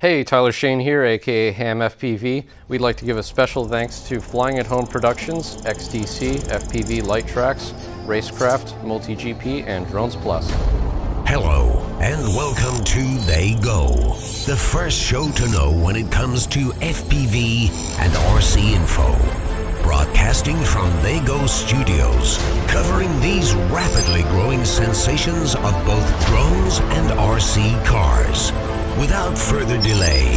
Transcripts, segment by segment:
Hey, Tyler Shane here, aka Ham FPV. We'd like to give a special thanks to Flying at Home Productions, XDC, FPV Light Tracks, Racecraft, MultiGP, and Drones Plus. Hello, and welcome to TheyGo, the first show to know when it comes to FPV and RC info. Broadcasting from TheyGo Studios, covering these rapidly growing sensations of both drones and RC cars. Without further delay,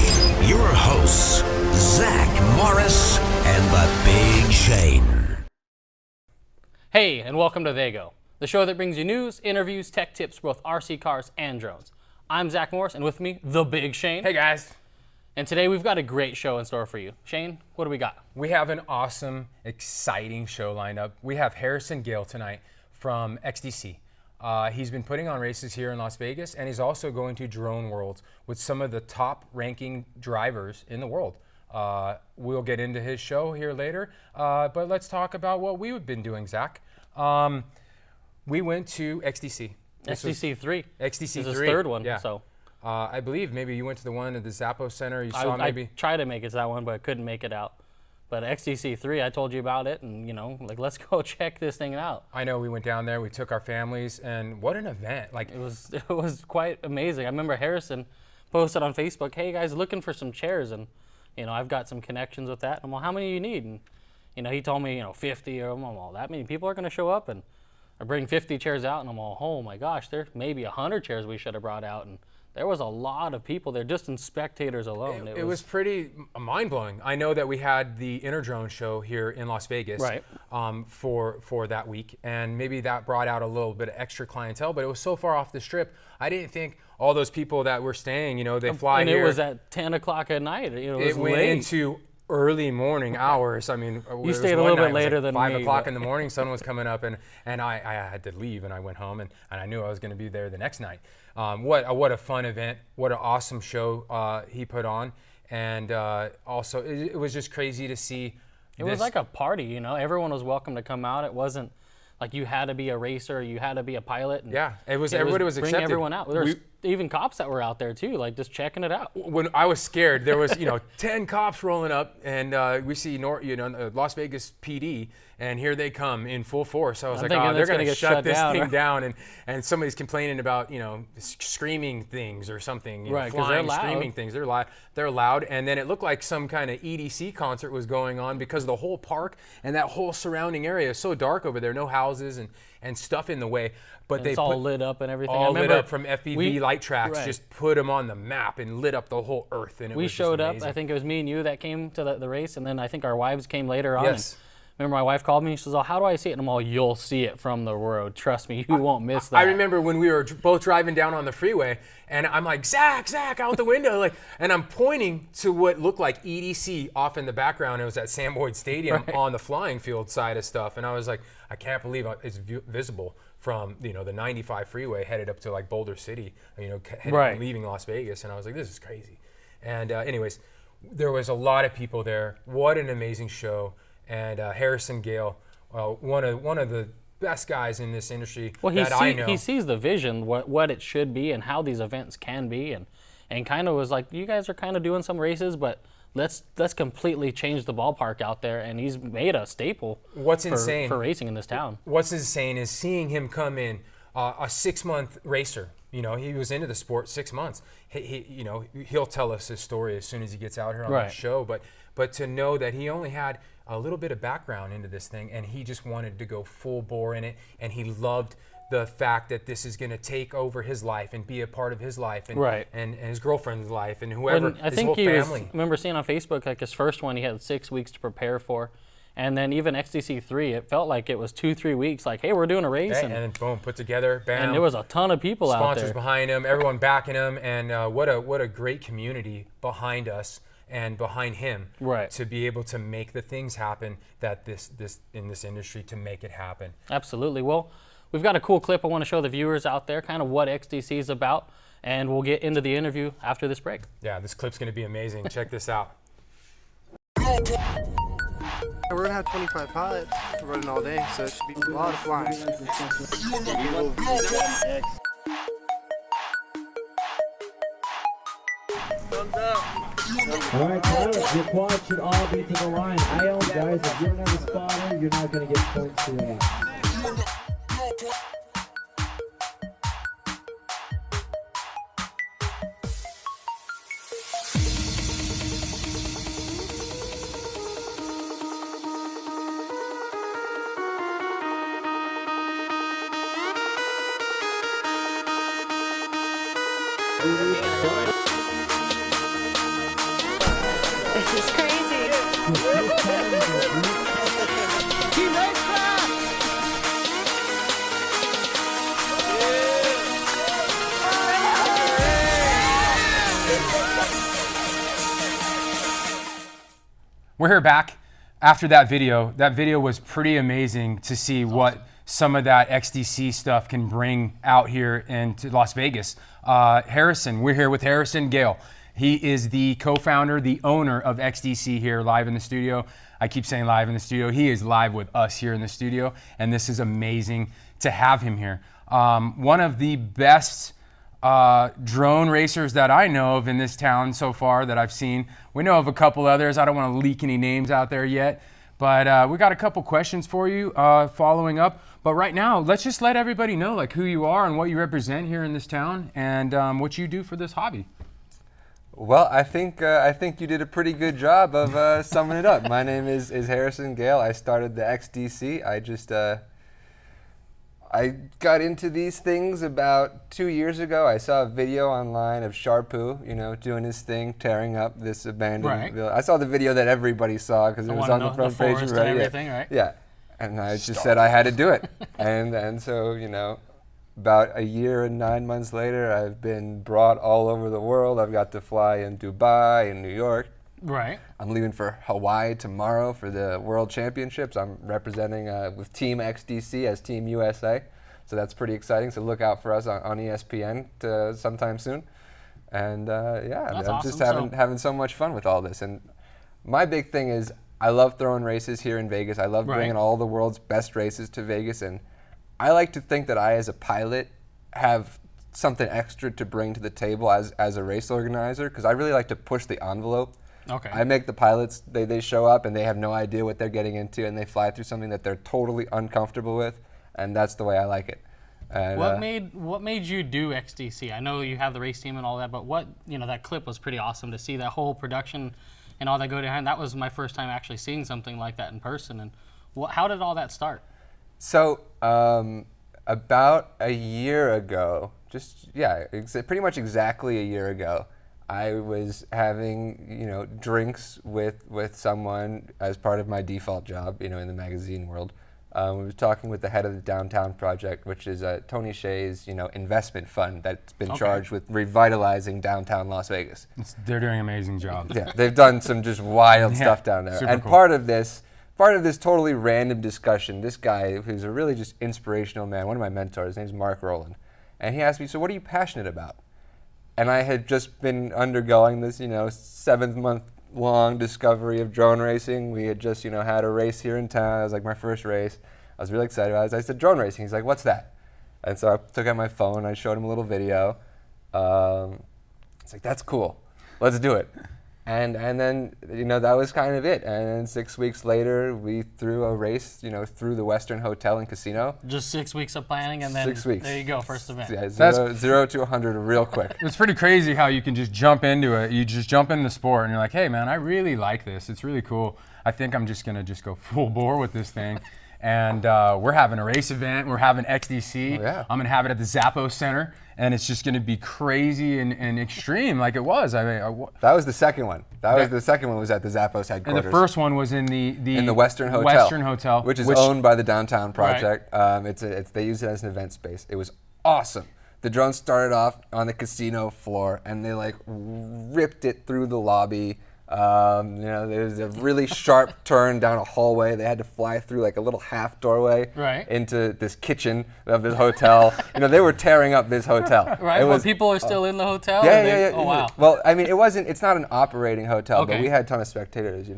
your hosts, Zach Morris and the Big Shane. Hey, and welcome to TheyGo, the show that brings you news, interviews, tech tips for both RC cars and drones. I'm Zach Morris, and with me, the Big Shane. Hey guys. And today we've got a great show in store for you. Shane, what do we got? We have an awesome, exciting show lined up. We have Harrison Gail tonight from XDC. He's been putting on races here in Las Vegas, and he's also going to Drone Worlds with some of the top-ranking drivers in the world. We'll get into his show here later, but let's talk about what we've been doing, Zach. We went to XDC. XDC3. XDC3. This is his third one, yeah. so. I believe maybe you went to the one at the Zappos Center. You saw maybe. I tried to make it to that one, but I couldn't make it out. But XDC3, I told you about it, and let's go check this thing out. I know, we went down there, we took our families, and what an event. It was quite amazing. I remember Harrison posted on Facebook, hey guys, looking for some chairs, and I've got some connections with that. I'm like, how many do you need? And he told me 50, or I'm all, that many people are gonna show up, and I bring 50 chairs out, and I'm all, oh my gosh, there's maybe 100 chairs we should have brought out, and there was a lot of people there, just in spectators alone. It was pretty mind-blowing. I know that we had the Interdrone show here in Las Vegas, right, for that week, and maybe that brought out a little bit of extra clientele, but it was so far off the strip, I didn't think all those people that were staying, they fly and here. it was at 10 o'clock at night. It went into early morning hours. I mean, you stayed a little bit later than me. 5 o'clock in the morning, sun was coming up, and I had to leave, and I went home, and I knew I was going to be there the next night. What a fun event! What an awesome show he put on, and also it was just crazy to see. It was like a party, Everyone was welcome to come out. It wasn't like you had to be a racer, or you had to be a pilot. And yeah, it was. Everybody was accepted. Bring everyone out. There was even cops that were out there too, like just checking it out. When I was scared, there was 10 cops rolling up, and we see Las Vegas PD, and here they come in full force. I was like, oh, they're going to shut this thing down, and somebody's complaining about screaming things or something, right? Because they're loud. Screaming things. They're loud, and then it looked like some kind of EDC concert was going on because the whole park and that whole surrounding area is so dark over there, no houses and stuff in the way. But it's all lit up and everything. All lit up from FPV Light Tracks, right. Just put them on the map and lit up the whole earth. And we showed up. I think it was me and you that came to the race, and then I think our wives came later on. Yes. Remember, my wife called me. She says, "Oh, how do I see it?" And I'm all, "You'll see it from the road. Trust me, you won't miss that." I remember when we were both driving down on the freeway, and I'm like, Zach, out the window, and I'm pointing to what looked like EDC off in the background. It was at Sam Boyd Stadium, right, on the flying field side of stuff, and I was like, I can't believe it's visible from the 95 freeway headed up to like Boulder City, right, leaving Las Vegas, and I was like, this is crazy. And anyways, there was a lot of people there. What an amazing show. And Harrison Gail, one of the best guys in this industry I know. He sees the vision, what it should be, and how these events can be, and kind of was like, you guys are kind of doing some races, but let's completely change the ballpark out there. And he's made a staple. Insane for racing in this town. What's insane is seeing him come in, a 6-month racer. He was into the sport 6 months. He'll tell us his story as soon as he gets out here on the show. But to know that he only had a little bit of background into this thing, and he just wanted to go full bore in it, and he loved the fact that this is going to take over his life and be a part of his life, and right, and his girlfriend's life, and whoever, I his think whole family. I remember seeing on Facebook, like his first one, he had 6 weeks to prepare for. And then even XDC3, it felt like it was 2-3 weeks, like, hey, we're doing a race. And then boom, put together, bam. And there was a ton of people out there. Sponsors behind him, everyone backing him, and what a great community behind us and behind him, right, to be able to make the things happen that this in this industry, to make it happen. Absolutely. Well, we've got a cool clip I want to show the viewers out there, kind of what XDC is about, and we'll get into the interview after this break. Yeah, this clip's going to be amazing. Check this out. We're gonna have 25 pilots running all day, so it should be a lot of flying. All right, pilots, your quad should all be to the line. IL, guys, if you're not a spotter, you're not going to get points for that. This is crazy. We're here back after that video. That video was pretty amazing to see what some of that XDC stuff can bring out here into Las Vegas. Harrison, we're here with Harrison Gail. He is the co-founder, the owner of XDC here live in the studio. I keep saying live in the studio. He is live with us here in the studio, and this is amazing to have him here. One of the best drone racers that I know of in this town so far that I've seen. We know of a couple others. I don't want to leak any names out there yet, but we got a couple questions for you following up. But right now, let's just let everybody know like who you are and what you represent here in this town and what you do for this hobby. Well, I think you did a pretty good job of summing it up. My name is Harrison Gail. I started the XDC. I got into these things about 2 years ago. I saw a video online of Sharpoo, doing his thing, tearing up this abandoned village. I saw the video that everybody saw because it was on the front page and already. everything, right? Yeah, and I just said I had to do it, and so about a year and 9 months later, I've been brought all over the world. I've got to fly in Dubai and New York. Right. I'm leaving for Hawaii tomorrow for the World Championships. I'm representing with Team XDC as Team USA. So that's pretty exciting. So look out for us on ESPN sometime soon. And I'm just having so much fun with all this. And my big thing is I love throwing races here in Vegas. I love bringing all the world's best races to Vegas. And I like to think that I, as a pilot, have something extra to bring to the table as a race organizer, because I really like to push the envelope. Okay. I make the pilots, they show up and they have no idea what they're getting into, and they fly through something that they're totally uncomfortable with, and that's the way I like it. And, what made you do XDC? I know you have the race team and all that, but that clip was pretty awesome to see that whole production and all that go behind. That was my first time actually seeing something like that in person. And how did all that start? So about a year ago, pretty much exactly a year ago, I was having drinks with someone as part of my default job, in the magazine world. We were talking with the head of the Downtown Project, which is Tony Hsieh's investment fund that's been charged with revitalizing downtown Las Vegas. They're doing an amazing job. Yeah, they've done some just wild stuff down there. And cool. part of this totally random discussion, this guy who's a really just inspirational man, one of my mentors, his name's Mark Rowland, and he asked me, so what are you passionate about? And I had just been undergoing this, 7-month-long discovery of drone racing. We had just, had a race here in town. It was like my first race. I was really excited about it. I said, drone racing. He's like, what's that? And so I took out my phone. I showed him a little video. It's like, that's cool. Let's do it. And then, that was kind of it. And then 6 weeks later, we threw a race, through the Western Hotel and Casino. Just 6 weeks of planning, and then 6 weeks. there you go, first event. Yeah, 0 to 100 real quick. It's pretty crazy how you can just jump into it. You just jump in the sport and you're like, hey man, I really like this. It's really cool. I think I'm just gonna go full bore with this thing. And we're having a race event. We're having XDC. Oh, yeah. I'm gonna have it at the Zappos Center, and it's just gonna be crazy and extreme like it was. I mean, that was the second one. The second one was at the Zappos headquarters. And the first one was in the Western Hotel. Western Hotel, which is owned by the Downtown Project. They use it as an event space. It was awesome. The drone started off on the casino floor, and they ripped it through the lobby. There's a really sharp turn down a hallway. They had to fly through a little half doorway into this kitchen of this hotel. They were tearing up this hotel. Right, when people are still in the hotel? Yeah. Oh, wow. Well, I mean, it's not an operating hotel, but we had a ton of spectators,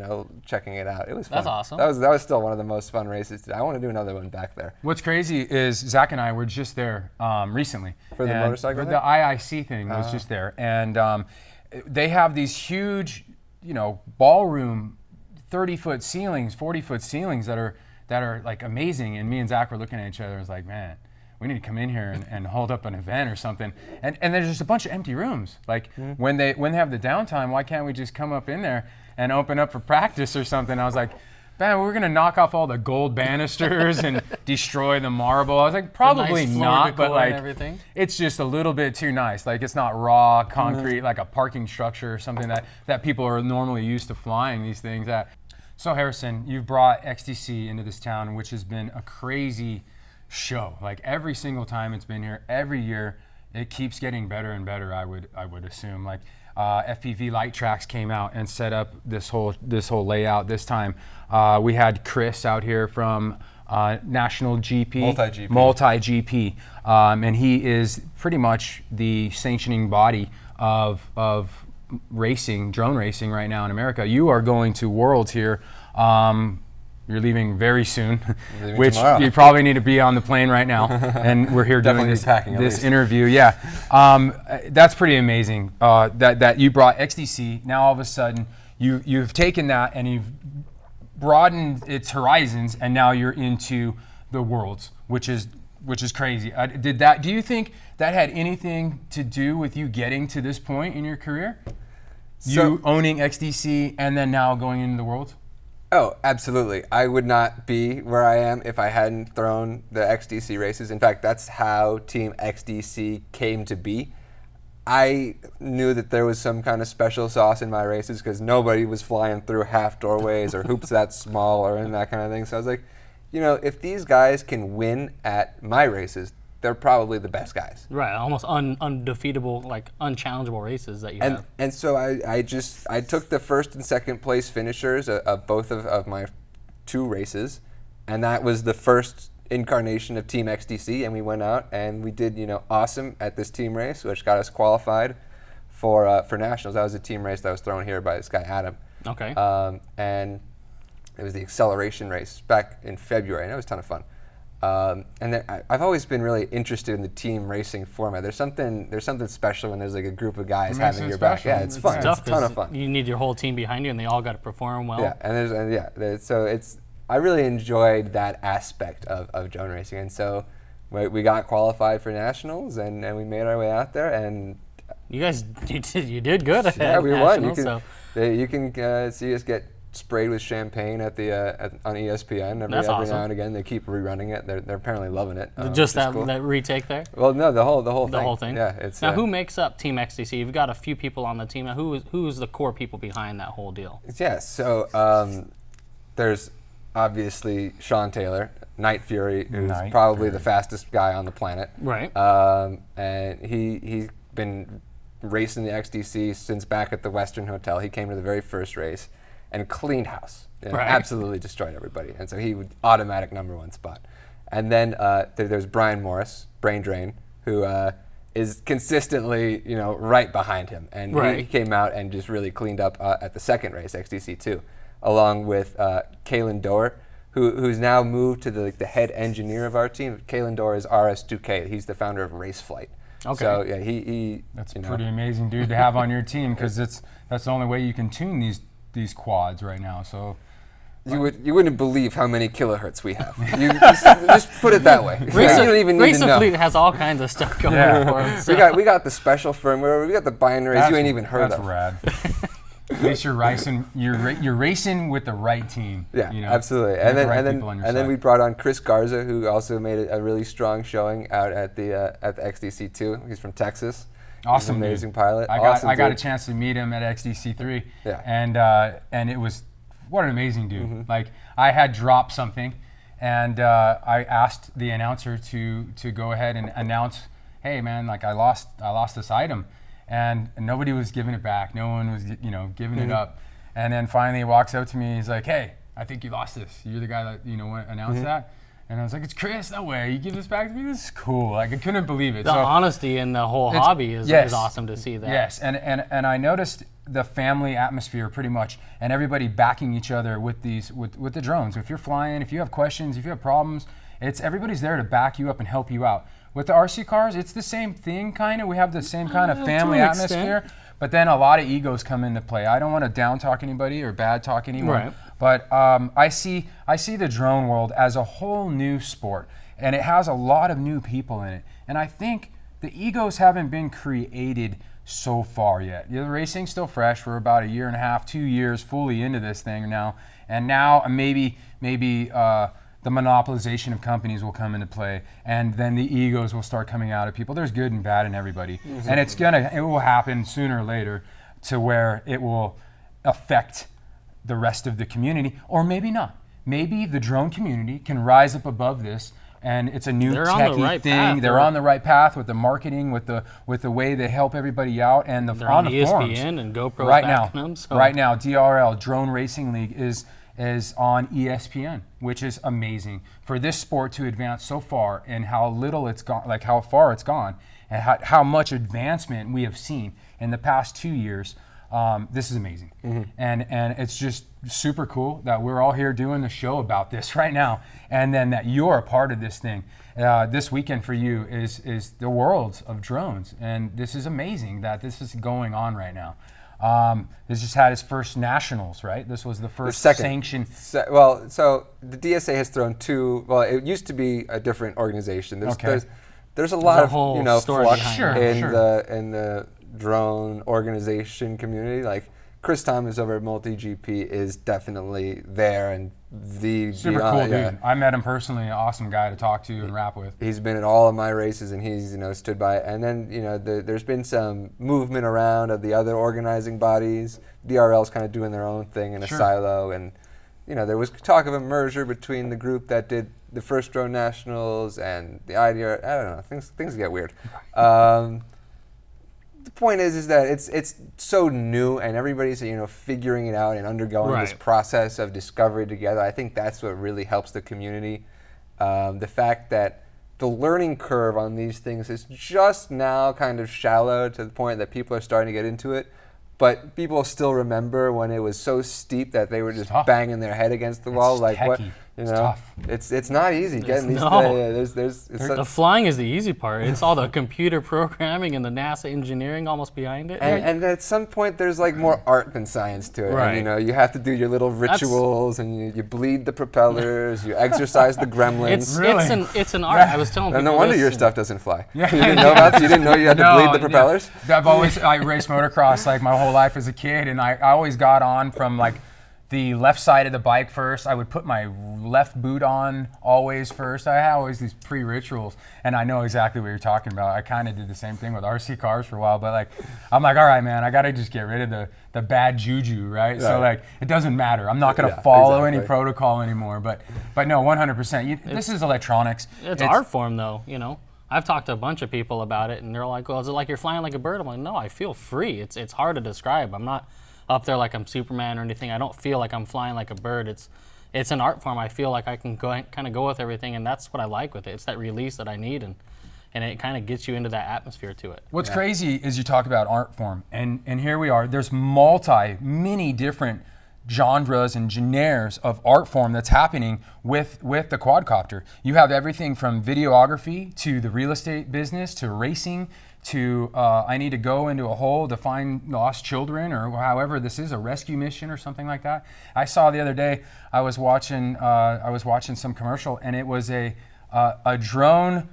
checking it out. It was fun. That's awesome. That was still one of the most fun races today. I want to do another one back there. What's crazy is Zach and I were just there recently. For the motorcycle for thing? the IIC thing was just there. And they have these huge, ballroom, 30-foot ceilings, 40-foot ceilings that are like amazing. And me and Zach were looking at each other and was like, man, we need to come in here and hold up an event or something. And there's just a bunch of empty rooms. Like when they have the downtime, why can't we just come up in there and open up for practice or something? I was like, man, we're gonna knock off all the gold banisters and destroy the marble. I was like, probably nice not, but like, everything. it's just a little bit too nice. Like it's not raw concrete, like a parking structure or something that people are normally used to flying these things at. So Harrison, you've brought XDC into this town, which has been a crazy show. Like every single time it's been here, every year, it keeps getting better and better. I would assume. Like FPV Light Tracks came out and set up this whole layout. This time we had Chris out here from National GP, Multi-GP, and he is pretty much the sanctioning body of racing, drone racing right now in America. You are going to Worlds here. You're leaving very soon, which tomorrow. You probably need to be on the plane right now. And we're here doing this interview. Yeah, that's pretty amazing that you brought XDC. Now all of a sudden you've taken that and you've broadened its horizons, and now you're into the Worlds, which is crazy. Do you think that had anything to do with you getting to this point in your career? You owning XDC and then now going into the Worlds? Oh, absolutely. I would not be where I am if I hadn't thrown the XDC races. In fact, that's how Team XDC came to be. I knew that there was some kind of special sauce in my races because nobody was flying through half doorways or hoops that small or in that kind of thing. So I was like, if these guys can win at my races, they're probably the best guys. Right, almost undefeatable, like unchallengeable races that you have. And so I took the first and second place finishers of both of my 2 races, and that was the first incarnation of Team XDC, and we went out and we did awesome at this team race, which got us qualified for nationals. That was a team race that was thrown here by this guy Adam. Okay. And it was the acceleration race back in February, and it was a ton of fun. And then I've always been really interested in the team racing format. There's something special when there's like a group of guys having your back. Yeah, it's fun. It's a ton of fun. You need your whole team behind you, and they all got to perform well. Yeah, so I really enjoyed that aspect of drone racing, and so we got qualified for nationals, and we made our way out there, and you guys you did good. Yeah, we won. You So. can see us get sprayed with champagne on ESPN every awesome. now and again. They keep rerunning it. They're apparently loving it. Just that retake there? Well, no, the whole thing. The whole thing. Yeah, it's now who makes up Team XDC? You've got a few people on the team. Now, who's the core people behind that whole deal? Yeah, so there's obviously Sean Taylor, Night Fury, who's probably the fastest guy on the planet. Right. And he's been racing the XDC since back at the Western Hotel. He came to the very first race and cleaned house. Absolutely destroyed everybody. And so he would automatic #1 spot. And then there's Brian Morris, Brain Drain, who is consistently right behind him. And he came out and just really cleaned up at the second race, XDC2, along with Kalen Doerr, who's now moved to the head engineer of our team. Kalen Doerr is RS2K. He's the founder of Race Flight. Okay. So yeah, that's a pretty amazing dude to have on your team, because that's the only way you can tune these quads right now. So you wouldn't believe how many kilohertz we have. You just put it that way. You don't even need to know. Fleet has all kinds of stuff going for them. So. We got the special firmware. We got the binaries you ain't even heard of. That's rad. At least you're racing. You're racing with the right team. Yeah, absolutely. And then we brought on Chris Garza, who also made a really strong showing out at the XDC 2. He's from Texas. Awesome, He's an amazing pilot. I got a chance to meet him at XDC 3. Yeah. And it was what an amazing dude. Mm-hmm. Like I had dropped something, and I asked the announcer to go ahead and announce, hey man, like I lost this item. And nobody was giving it back. No one was, giving it up. And then finally he walks up to me. He's like, "Hey, I think you lost this. You're the guy that announced that." And I was like, "It's Chris. No way. You give this back to me? This is cool." Like I couldn't believe it. The honesty in the whole hobby is awesome to see that. Yes, and I noticed the family atmosphere pretty much, and everybody backing each other with with the drones. If you're flying, if you have questions, if you have problems, everybody's there to back you up and help you out. With the RC cars, it's the same thing, kind of. We have the same kind of family atmosphere, But then a lot of egos come into play. I don't want to down talk anybody or bad talk anyone, Right. but I see the drone world as a whole new sport, and it has a lot of new people in it. And I think the egos haven't been created so far yet. The racing's still fresh. We're about 1.5 years, 2 years fully into this thing now, and now maybe the monopolization of companies will come into play, and then the egos will start coming out of people. There's good and bad in everybody, and it will happen sooner or later to where it will affect the rest of the community, or maybe not. Maybe the drone community can rise up above this, and it's a new They're on the techie right thing. path. They're on the right path with the marketing, with the way they help everybody out, and They're on on the forums. ESPN and GoPro's Right now, backing them. So. right now, DRL Drone Racing League is on ESPN, which is amazing for this sport to advance so far, and how little it's gone, like how far it's gone, and how much advancement we have seen in the past 2 years. This is amazing, and it's just super cool that we're all here doing the show about this right now, and then that you're a part of this thing. This weekend for you is the world of drones, and this is amazing that this is going on right now. This just had its first nationals, right? This was the first sanctioned. So the DSA has thrown two. Well, it used to be a different organization. There's a lot of whole story flux behind in it. the drone organization community. Like Chris Thomas over at MultiGP is definitely there, and Super cool dude. I met him personally, an awesome guy to talk to and rap with. He's been in all of my races, and he's stood by. And then there's been some movement around of the other organizing bodies. DRL's kind of doing their own thing in a silo, and there was talk of a merger between the group that did the first drone nationals and the IDR. I don't know. Things get weird. The point is that it's so new, and everybody's figuring it out and undergoing this process of discovery together. I think that's what really helps the community. The fact that the learning curve on these things is just now kind of shallow to the point that people are starting to get into it. But people still remember when it was so steep that they were just banging their head against the wall. Like techie. what? It's tough. It's not easy getting these. The flying is the easy part. It's all the computer programming and the NASA engineering almost behind it. And at some point, there's like more art than science to it. Right. And, you have to do your little rituals, and you bleed the propellers, you exercise the gremlins. It's an art. I was telling people. No wonder this your and- stuff doesn't fly. You didn't know about that? You didn't know you had to bleed the propellers? I raced motocross like my whole life as a kid, and I always got on from like the left side of the bike first. I would put my left boot on always first. I had always these pre-rituals, and I know exactly what you're talking about. I kind of did the same thing with RC cars for a while, but I'm like, all right, man, I got to just get rid of the bad juju, right? So it doesn't matter. I'm not going to follow any protocol anymore. But no, 100%. This is electronics. It's art form, though. I've talked to a bunch of people about it, and they're like, well, is it like you're flying like a bird? I'm like, no, I feel free. It's hard to describe. I'm not up there like I'm Superman or anything. I don't feel like I'm flying like a bird. It's an art form. I feel like I can kind of go with everything, and that's what I like with it. It's that release that I need, and it kind of gets you into that atmosphere to it. What's crazy is you talk about art form, and here we are. There's many different genres and genres of art form that's happening with the quadcopter. You have everything from videography to the real estate business to racing to I need to go into a hole to find lost children, or however this is, a rescue mission or something like that. I saw the other day, I was watching some commercial, and it was a drone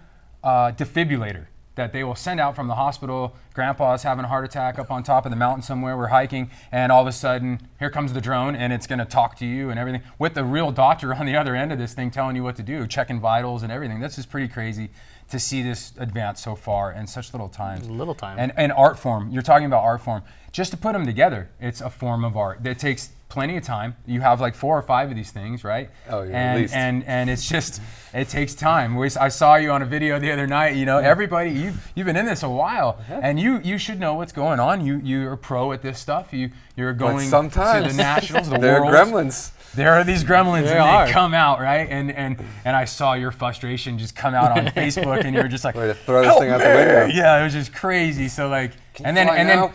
defibrillator that they will send out from the hospital. Grandpa's having a heart attack up on top of the mountain somewhere. We're hiking, and all of a sudden, here comes the drone, and it's going to talk to you and everything, with the real doctor on the other end of this thing telling you what to do, checking vitals and everything. That's just pretty crazy to see this advance so far in such little time. And art form. You're talking about art form. Just to put them together, it's a form of art. It takes plenty of time. You have like 4 or 5 of these things, right? Oh, yeah, at least. And it's just, it takes time. I saw you on a video the other night. Everybody, you've been in this a while, and you should know what's going on. You're a pro at this stuff. You're going to the nationals, the They're worlds. gremlins. There are these gremlins, and they come out, right? And I saw your frustration just come out on Facebook, and you were just like, way to throw this thing out the window. Yeah, it was just crazy. So And then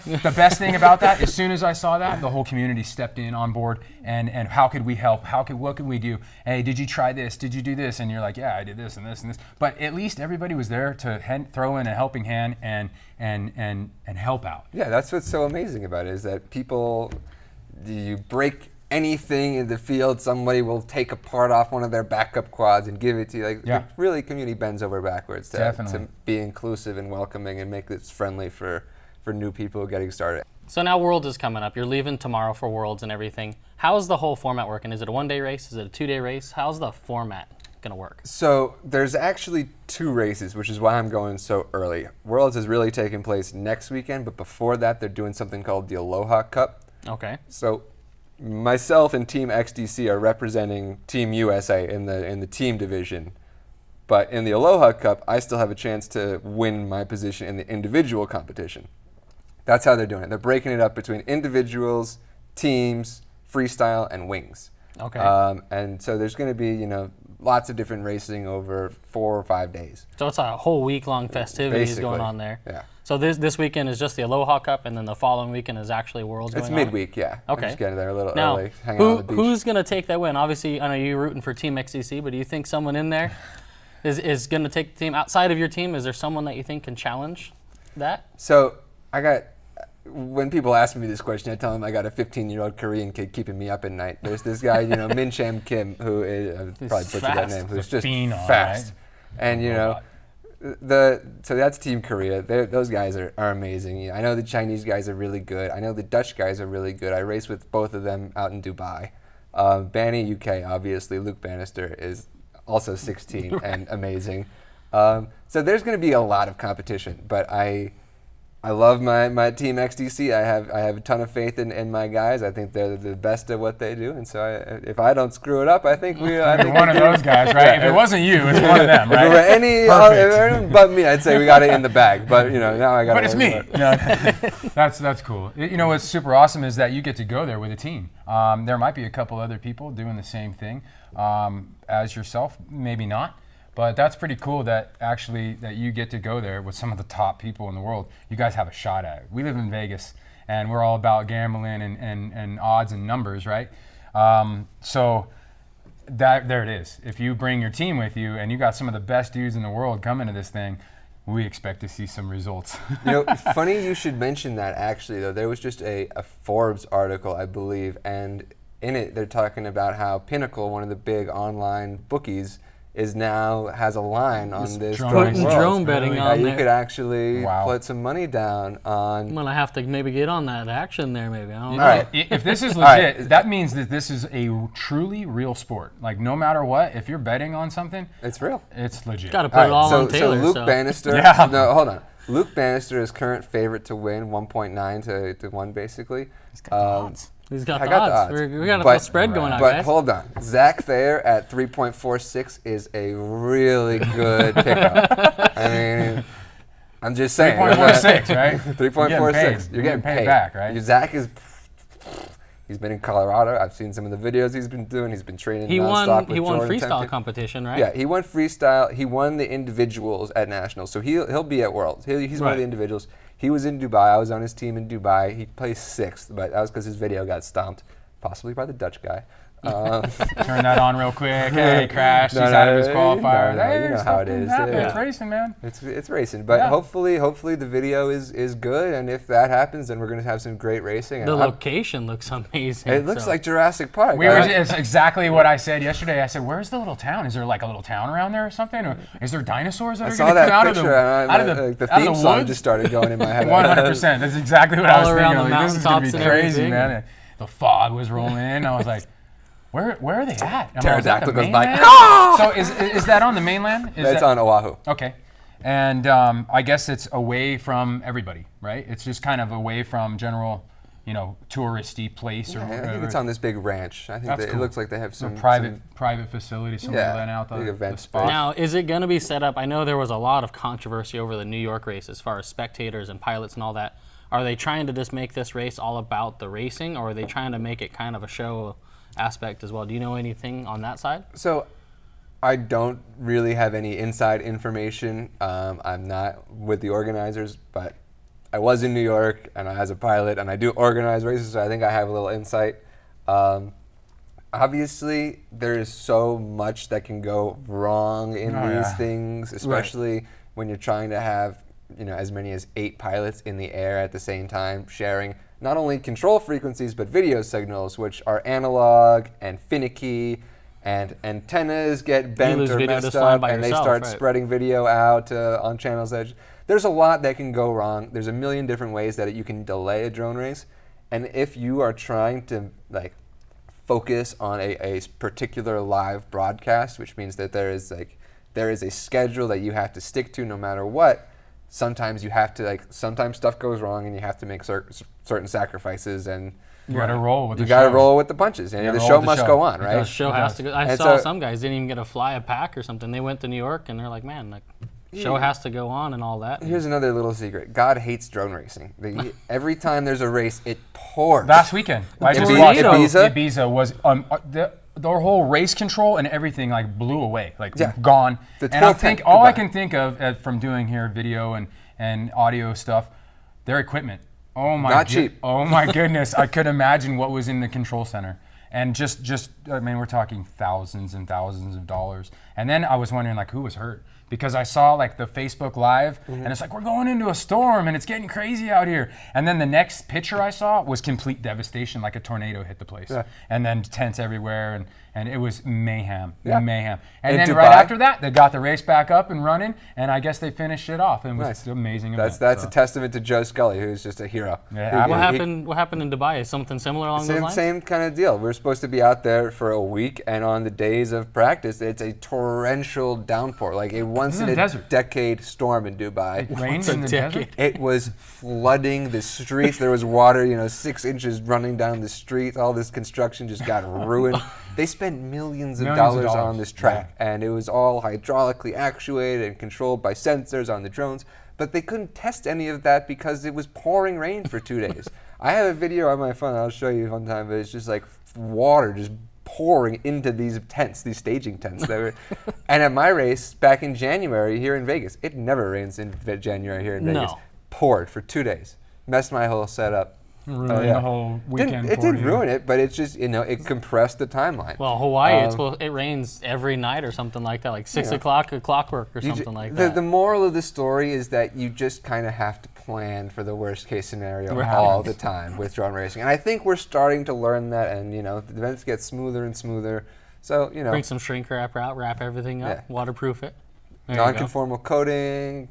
the best thing about that, as soon as I saw that, the whole community stepped in on board and how could we help? What could we do? Hey, did you try this? Did you do this? And you're like, yeah, I did this and this and this. But at least everybody was there to throw in a helping hand and help out. Yeah, that's what's so amazing about it, is that people, you break anything in the field, somebody will take a part off one of their backup quads and give it to you. Like, Yeah. it really, community bends over backwards to Definitely. be inclusive and welcoming and make this friendly for new people getting started. So now Worlds is coming up. You're leaving tomorrow for Worlds and everything. How's the whole format working? Is it a one-day race? Is it a two-day race? How's the format going to work? So there's actually 2 races, which is why I'm going so early. Worlds is really taking place next weekend, but before that they're doing something called the Aloha Cup. Okay. So myself and Team XDC are representing Team USA in the team division. But in the Aloha Cup, I still have a chance to win my position in the individual competition. That's how they're doing it. They're breaking it up between individuals, teams, freestyle, and wings. Okay. And so there's going to be, lots of different racing over 4 or 5 days. So it's a whole week-long festivities Basically, going on there. yeah. So this weekend is just the Aloha Cup, and then the following weekend is actually Worlds It's going on? midweek, yeah. Okay. I'm just getting there a little Now, early, hanging out on the beach. who's going to take that win? Obviously, I know you're rooting for Team XDC, but do you think someone in there is going to take the team outside of your team? Is there someone that you think can challenge that? So when people ask me this question, I tell them I got a 15-year-old Korean kid keeping me up at night. There's this guy, Min Cham Kim, who is, I probably butchered that fast. name, who's The just phenom, fast. right? And so that's Team Korea. Those guys are amazing. I know the Chinese guys are really good. I know the Dutch guys are really good. I race with both of them out in Dubai. Banny UK, obviously. Luke Bannister is also 16 and amazing. So there's going to be a lot of competition, but I love my Team XDC. I have a ton of faith in my guys. I think they're the best at what they do, and so if I don't screw it up, I think You're one of those guys, right? If it wasn't you, it's one of them, right? If it were anyone but me, I'd say we got it in the bag. But now I got. But it's me. No, that's cool. What's super awesome is that you get to go there with a team. There might be a couple other people doing the same thing as yourself, maybe not. But that's pretty cool that you get to go there with some of the top people in the world. You guys have a shot at it. We live in Vegas, and we're all about gambling and odds and numbers, right? So there it is. If you bring your team with you and you got some of the best dudes in the world coming to this thing, we expect to see some results. Funny you should mention that, actually, though. There was just a Forbes article, I believe, and in it they're talking about how Pinnacle, one of the big online bookies, has a line on this drone betting on you there. could actually put some money down on. I'm gonna have to maybe get on that action there, maybe. I don't know. All right. If this is legit, that means that this is a truly real sport. Like, no matter what, if you're betting on something, it's real. It's legit. Got to put it all on Taylor. So Luke Bannister. Yeah. No, hold on. Luke Bannister is current favorite to win, 1.9 to 1, basically. He's got the odds. He's got I the got the odds. odds. We got a spread going on, But guys. hold on. Zach Thayer at 3.46 is a really good pickup. I mean, I'm just saying. 3.46, right? 3.46. You're getting paid back, right? Zach he's been in Colorado. I've seen some of the videos he's been doing. He's been training He nonstop with won Jordan freestyle Temple. competition, right? Yeah, he won freestyle. He won the individuals at nationals, so he'll be at Worlds. He's one of the individuals. He was in Dubai. I was on his team in Dubai. He placed 6th, but that was because his video got stomped, possibly by the Dutch guy. Turn that on real quick. Hey, crash. He's out of his qualifier. You know how it is. It's racing, man. It's racing, but hopefully the video is good, and if that happens, then we're going to have some great racing. The location looks amazing. It looks like Jurassic Park. It's exactly what I said yesterday. I said, "Where's the little town? Is there like a little town around there or something? Or is there dinosaurs that are going to come out of the theme song just started going in my head. 100%. That's exactly what I was thinking. Around the This is going to mountaintops be and crazy, everything. man. The fog was rolling in. I was like, Where are they at? Pterodactyl goes by. So is that on the mainland? It's on Oahu. Okay. And I guess it's away from everybody, right? It's just kind of away from general, touristy place. I think it's on this big ranch. I think it looks like they have some private facility. Somebody letting out the event spot. Now, is it going to be set up? I know there was a lot of controversy over the New York race as far as spectators and pilots and all that. Are they trying to just make this race all about the racing, or are they trying to make it kind of a show aspect as well? Do you know anything on that side? So I don't really have any inside information. I'm not with the organizers, but I was in New York and as a pilot, and I do organize races, so I think I have a little insight. Obviously, there is so much that can go wrong in these things, especially when you're trying to have as many as 8 pilots in the air at the same time, sharing not only control frequencies but video signals, which are analog and finicky, and antennas get bent or messed up, and they start spreading video out on channel's edge. There's a lot that can go wrong. There's a million different ways that you can delay a drone race, and if you are trying to focus on a particular live broadcast, which means that there is a schedule that you have to stick to no matter what. Sometimes you have to sometimes stuff goes wrong and you have to make certain sacrifices, and you got to roll with roll with the punches, and the show must go on, right? The show has to go. I saw some guys didn't even get to fly a pack or something. They went to New York and they're like, man, show has to go on and all that. Here's another little secret. God hates drone racing. Every time there's a race, it pours. Last weekend, Ibiza was their whole race control and everything blew away, gone. And all I can think of from doing here video and audio stuff, their equipment. Oh my! Not cheap. Oh my goodness! I could imagine what was in the control center, and we're talking thousands and thousands of dollars. And then I was wondering who was hurt. Because I saw the Facebook Live, and it's we're going into a storm, and it's getting crazy out here. And then the next picture I saw was complete devastation, like a tornado hit the place. Yeah. And then tents everywhere, and it was mayhem, mayhem. And then right after that, they got the race back up and running, and I guess they finished it off. And it was amazing. That's a testament to Joe Scully, who's just a hero. Yeah, what happened in Dubai? Is something similar along those lines? Same kind of deal. We're supposed to be out there for a week, and on the days of practice, it's a torrential downpour. Once in a decade storm in Dubai. It rained in the desert? It was flooding the streets. There was water, 6 inches running down the streets. All this construction just got ruined. They spent millions of dollars on this track, and it was all hydraulically actuated and controlled by sensors on the drones, but they couldn't test any of that because it was pouring rain for 2 days. I have a video on my phone I'll show you one time, but it's just water just pouring into these tents, these staging tents. And at my race back in January here in Vegas, it never rains in January here in Vegas. Poured for 2 days. Messed my whole setup. Ruined the whole weekend. It didn't ruin it, but it's just, it compressed the timeline. Well, Hawaii, it rains every night or something like that, 6 o'clock or clockwork or something like that. The moral of the story is that you just kind of have to plan for the worst case scenario all the time with drone racing. And I think we're starting to learn that, and the events get smoother and smoother. So, bring some shrink wrap out, wrap everything up, waterproof it. Non-conformal coating,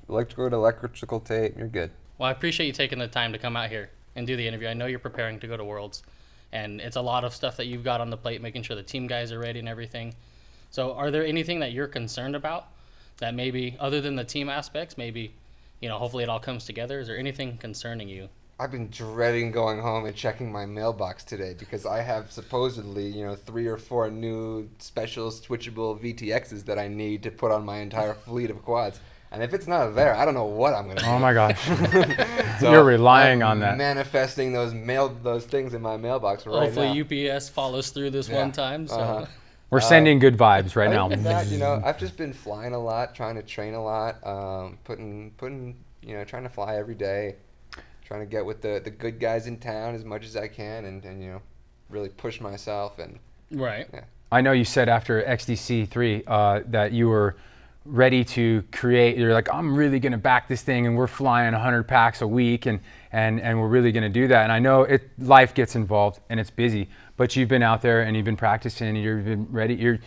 electrical tape, you're good. Well, I appreciate you taking the time to come out here and do the interview. I know you're preparing to go to Worlds, and it's a lot of stuff that you've got on the plate, making sure the team guys are ready and everything. So are there anything that you're concerned about that maybe, other than the team aspects, maybe, hopefully it all comes together? Is there anything concerning you? I've been dreading going home and checking my mailbox today because I have supposedly, 3 or 4 new special switchable VTXs that I need to put on my entire fleet of quads. And if it's not there, I don't know what I'm going to do. Oh my gosh. So you're relying on that. Manifesting those things in my mailbox right now. Hopefully UPS follows through this one time. So. We're sending good vibes right now. That, I've just been flying a lot, trying to train a lot, trying to fly every day, trying to get with the good guys in town as much as I can, and really push myself. Right. Yeah. I know you said after XDC 3 that you were ready to create. You're like, I'm really going to back this thing, and we're flying 100 packs a week, and we're really going to do that. And I know life gets involved and it's busy, but you've been out there and you've been practicing and you've been ready. Or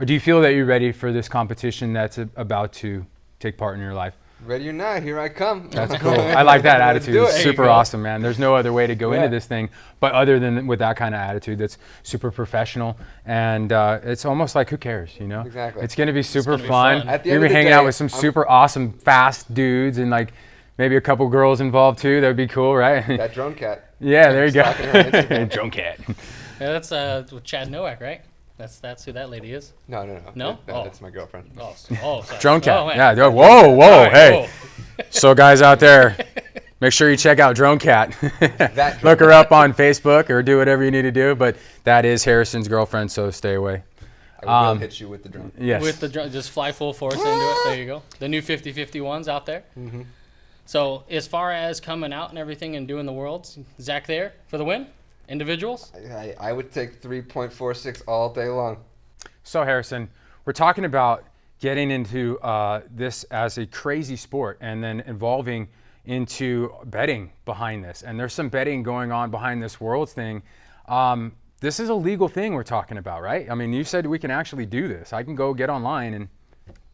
do you feel that you're ready for this competition that's about to take part in your life? Ready or not, here I come. That's cool. I like that attitude. It's super awesome, man. There's no other way to go into this thing, but other than with that kind of attitude that's super professional, and it's almost like, who cares, Exactly. It's going to be super fun. At the You're end of the hanging day, out with some super awesome, fast dudes, and maybe a couple girls involved too. That would be cool, right? That drone cat. Yeah, there you go. Drone cat. Yeah, that's with Chad Nowak, right? That's who that lady is. No. No? That's my girlfriend. Oh, sorry. Drone cat. Oh, yeah. Whoa, right, hey. So guys out there, make sure you check out Drone Cat. Look her up on Facebook or do whatever you need to do. But that is Harrison's girlfriend, so stay away. I will hit you with the drone. Yes. With the drone, just fly full force into it. There you go. The new 50-50 ones out there. Mm-hmm. So as far as coming out and everything and doing the worlds, Zach there for the win? Individuals? I would take 3.46 all day long. So Harrison, we're talking about getting into this as a crazy sport and then evolving into betting behind this. And there's some betting going on behind this Worlds thing. This is a legal thing we're talking about, right? I mean, you said we can actually do this. I can go get online and...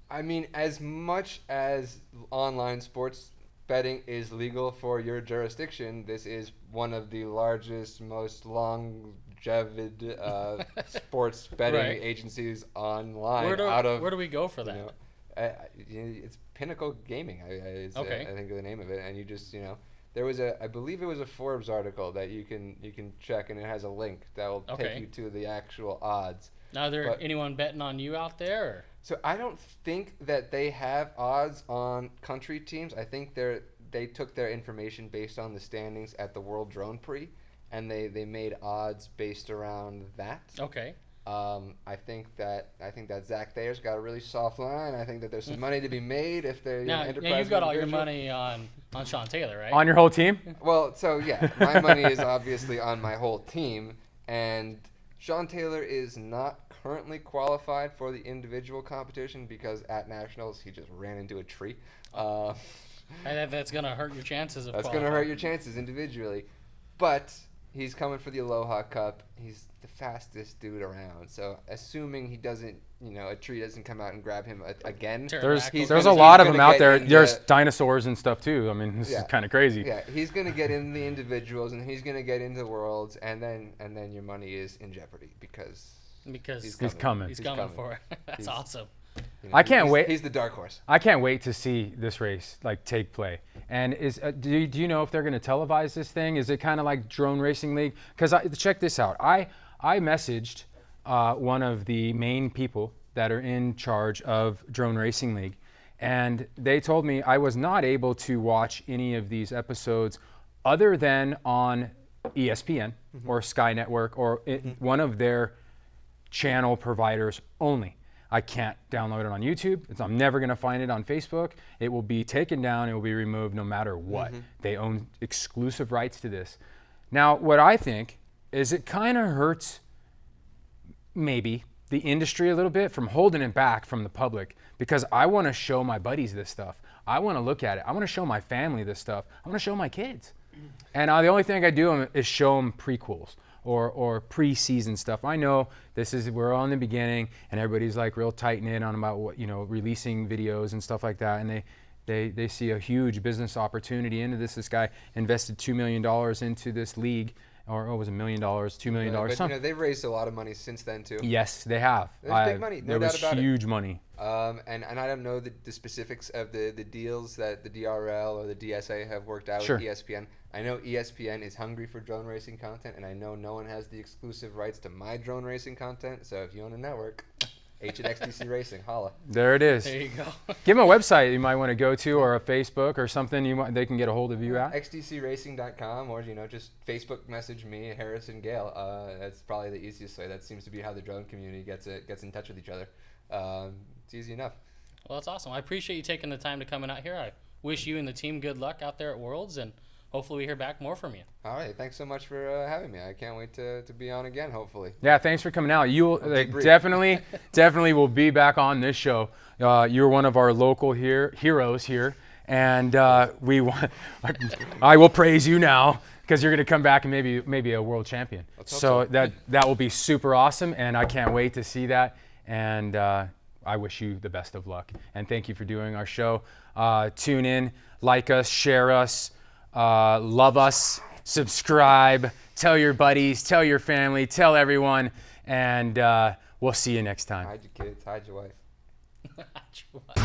I mean, as much as online sports betting is legal for your jurisdiction, this is one of the largest, most longevity sports betting agencies online. Where do we go for that? It's Pinnacle Gaming. I think of the name of it, and you just there was I believe it was a Forbes article that you can check, and it has a link that will take you to the actual odds. Now, there anyone betting on you out there? Or? So I don't think that they have odds on country teams. I think they took their information based on the standings at the World Drone Prix, and they made odds based around that. Okay. I think that Zach Thayer's got a really soft line. I think that there's some money to be made if they're enterprising. Now you've got all your money on Sean Taylor, right? On your whole team? Well, so yeah, my money is obviously on my whole team, and Sean Taylor is not currently qualified for the individual competition because at nationals he just ran into a tree. And that's gonna hurt your chances of That's qualifying. gonna hurt your chances individually, but he's coming for the Aloha Cup. He's the fastest dude around. So assuming he doesn't, a tree doesn't come out and grab him again. There's a lot of them out there. There's dinosaurs and stuff too. I mean, this is kind of crazy. Yeah, he's gonna get in the individuals and he's gonna get into the worlds, and then your money is in jeopardy because he's coming. He's coming for it. That's awesome. I can't wait. He's the dark horse. I can't wait to see this race take play. And do you know if they're going to televise this thing? Is it kind of like Drone Racing League? Because check this out. I messaged one of the main people that are in charge of Drone Racing League, and they told me I was not able to watch any of these episodes other than on ESPN or Sky Network or one of their channel providers only. I can't download it on YouTube. I'm never going to find it on Facebook. It will be taken down. It will be removed no matter what. They own exclusive rights to this. Now, what I think is it kind of hurts maybe the industry a little bit from holding it back from the public, because I want to show my buddies this stuff. I want to look at it. I want to show my family this stuff. I want to show my kids. And the only thing I do is show them prequels or pre-season stuff. I know we're all in the beginning, and everybody's like real tight-knit on about what, releasing videos and stuff like that, and they see a huge business opportunity into this. This guy invested $2 million into this league, or was it $1 million, $2 million, something. They've raised a lot of money since then too. Yes, they have. There's big money, no doubt about it. There was huge money. And I don't know the specifics of the deals that the DRL or the DSA have worked out with ESPN. I know ESPN is hungry for drone racing content, and I know no one has the exclusive rights to my drone racing content. So if you own a network, H at XDC Racing, holla. There it is. There you go. Give them a website you might want to go to, or a Facebook or something they can get a hold of you at. XDCRacing.com, or just Facebook message me, Harrison Gail. That's probably the easiest way. That seems to be how the drone community gets in touch with each other. It's easy enough. Well, that's awesome. I appreciate you taking the time to come out here. I wish you and the team good luck out there at Worlds, and hopefully we hear back more from you. All right. Thanks so much for having me. I can't wait to be on again, hopefully. Yeah, thanks for coming out. You definitely will be back on this show. You're one of our local heroes here, and I will praise you now because you're going to come back and maybe a world champion. So that will be super awesome, and I can't wait to see that. And I wish you the best of luck. And thank you for doing our show. Tune in, like us, share us. Love us, subscribe, tell your buddies, tell your family, tell everyone, and we'll see you next time. Hide your kids, hide your wife. Hide your wife.